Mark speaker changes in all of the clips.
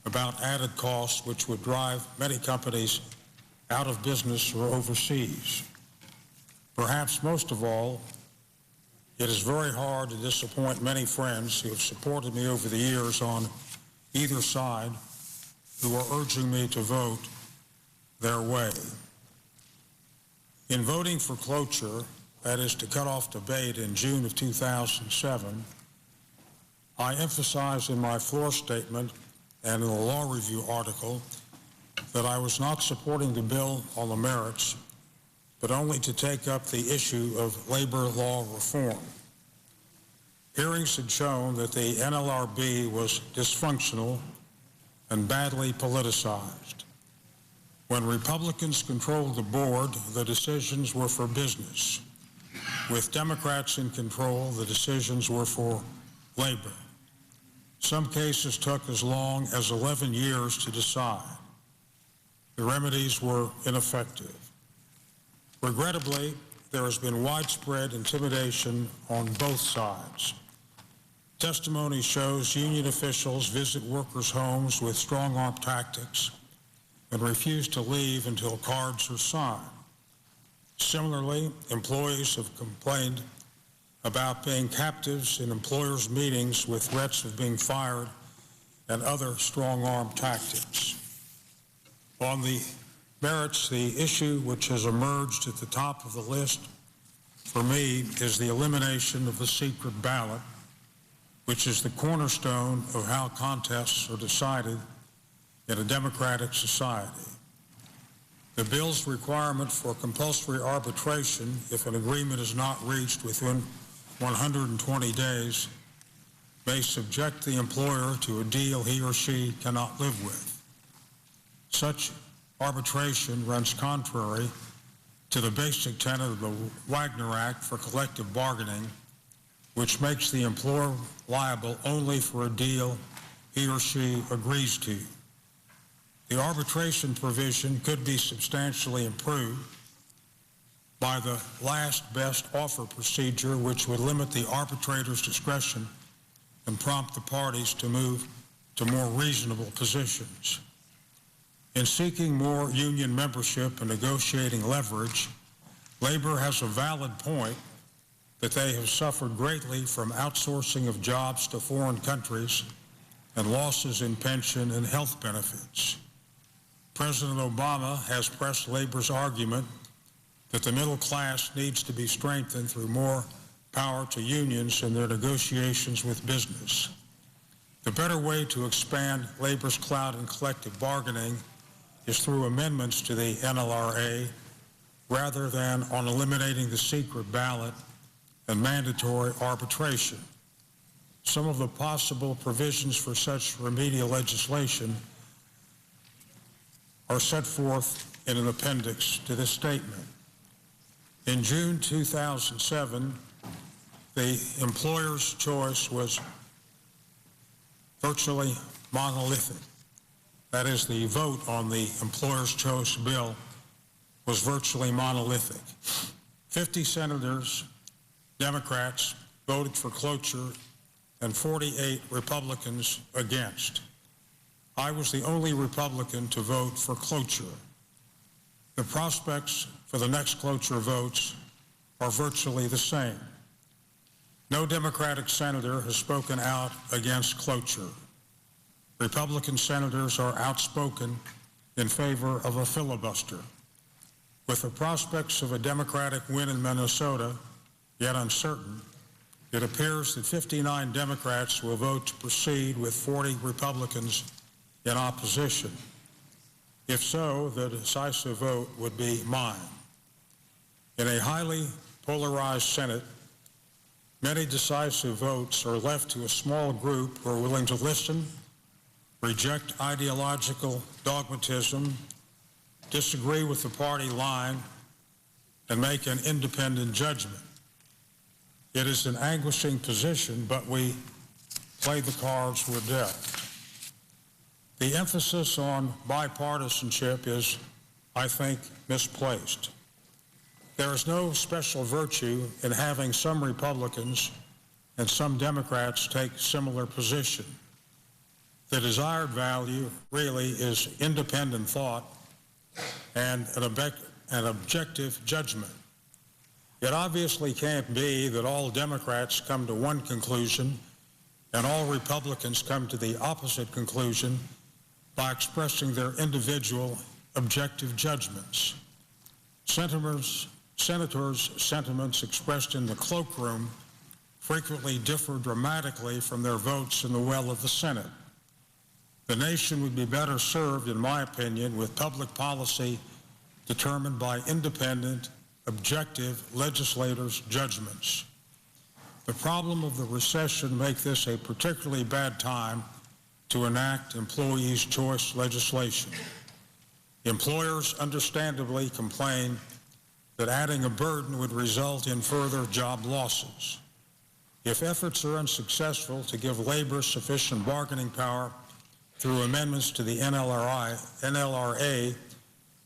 Speaker 1: about added costs which would drive many companies out of business or overseas. Perhaps most of all, it is very hard to disappoint many friends who have supported me over the years on either side, who are urging me to vote their way. In voting for cloture, that is to cut off debate in June of 2007, I emphasized in my floor statement and in the law review article that I was not supporting the bill on the merits, but only to take up the issue of labor law reform. Hearings had shown that the NLRB was dysfunctional and badly politicized. When Republicans controlled the board, the decisions were for business. With Democrats in control, the decisions were for labor. Some cases took as long as 11 years to decide. The remedies were ineffective. Regrettably, there has been widespread intimidation on both sides. Testimony shows union officials visit workers' homes with strong-arm tactics and refuse to leave until cards are signed. Similarly, employees have complained about being captives in employers' meetings with threats of being fired and other strong-arm tactics. On the merits, the issue which has emerged at the top of the list for me is the elimination of the secret ballot, which is the cornerstone of how contests are decided in a democratic society. The bill's requirement for compulsory arbitration, if an agreement is not reached within 120 days, may subject the employer to a deal he or she cannot live with. Such arbitration runs contrary to the basic tenet of the Wagner Act for collective bargaining, which makes the employer liable only for a deal he or she agrees to. The arbitration provision could be substantially improved by the last best offer procedure, which would limit the arbitrator's discretion and prompt the parties to move to more reasonable positions. In seeking more union membership and negotiating leverage, labor has a valid point that they have suffered greatly from outsourcing of jobs to foreign countries and losses in pension and health benefits. President Obama has pressed labor's argument that the middle class needs to be strengthened through more power to unions in their negotiations with business. The better way to expand labor's clout in collective bargaining is through amendments to the NLRA rather than on eliminating the secret ballot and mandatory arbitration. Some of the possible provisions for such remedial legislation are set forth in an appendix to this statement. In June 2007, the employer's choice was virtually monolithic. That is, the vote on the employer's choice bill was virtually monolithic. 50 senators, Democrats, voted for cloture and 48 Republicans against. I was the only Republican to vote for cloture. The prospects for the next cloture votes are virtually the same. No Democratic senator has spoken out against cloture. Republican senators are outspoken in favor of a filibuster. With the prospects of a Democratic win in Minnesota yet uncertain, it appears that 59 Democrats will vote to proceed with 40 Republicans in opposition. If so, the decisive vote would be mine. In a highly polarized Senate, many decisive votes are left to a small group who are willing to listen, reject ideological dogmatism, disagree with the party line, and make an independent judgment. It is an anguishing position, but we play the cards we're dealt. The emphasis on bipartisanship is, I think, misplaced. There is no special virtue in having some Republicans and some Democrats take similar position. The desired value really is independent thought and an objective judgment. It obviously can't be that all Democrats come to one conclusion and all Republicans come to the opposite conclusion by expressing their individual objective judgments. Senators' sentiments expressed in the cloakroom frequently differ dramatically from their votes in the well of the Senate. The nation would be better served, in my opinion, with public policy determined by independent, objective legislators' judgments. The problem of the recession makes this a particularly bad time to enact employees' choice legislation. Employers understandably complain that adding a burden would result in further job losses. If efforts are unsuccessful to give labor sufficient bargaining power through amendments to the NLRA,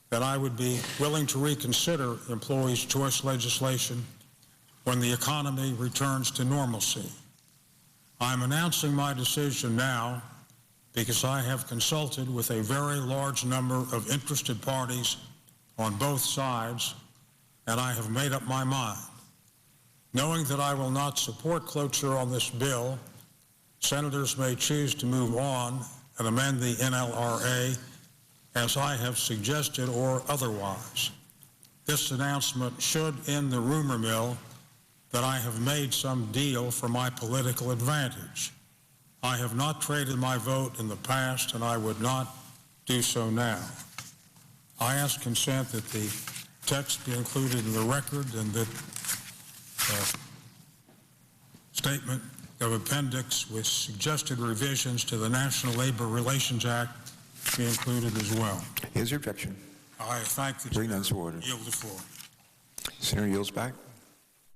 Speaker 1: then I would be willing to reconsider employees' choice legislation when the economy returns to normalcy. I'm announcing my decision now because I have consulted with a very large number of interested parties on both sides, and I have made up my mind. Knowing that I will not support cloture on this bill, senators may choose to move on and amend the NLRA as I have suggested or otherwise. This announcement should end the rumor mill that I have made some deal for my political advantage. I have not traded my vote in the past, and I would not do so now. I ask consent that the text be included in the record and that statement of appendix with suggested revisions to the National Labor Relations Act be included as well.
Speaker 2: Is there objection?
Speaker 1: I thank the
Speaker 2: Hearing none, so ordered.
Speaker 1: Yield the floor.
Speaker 2: Senator yields back.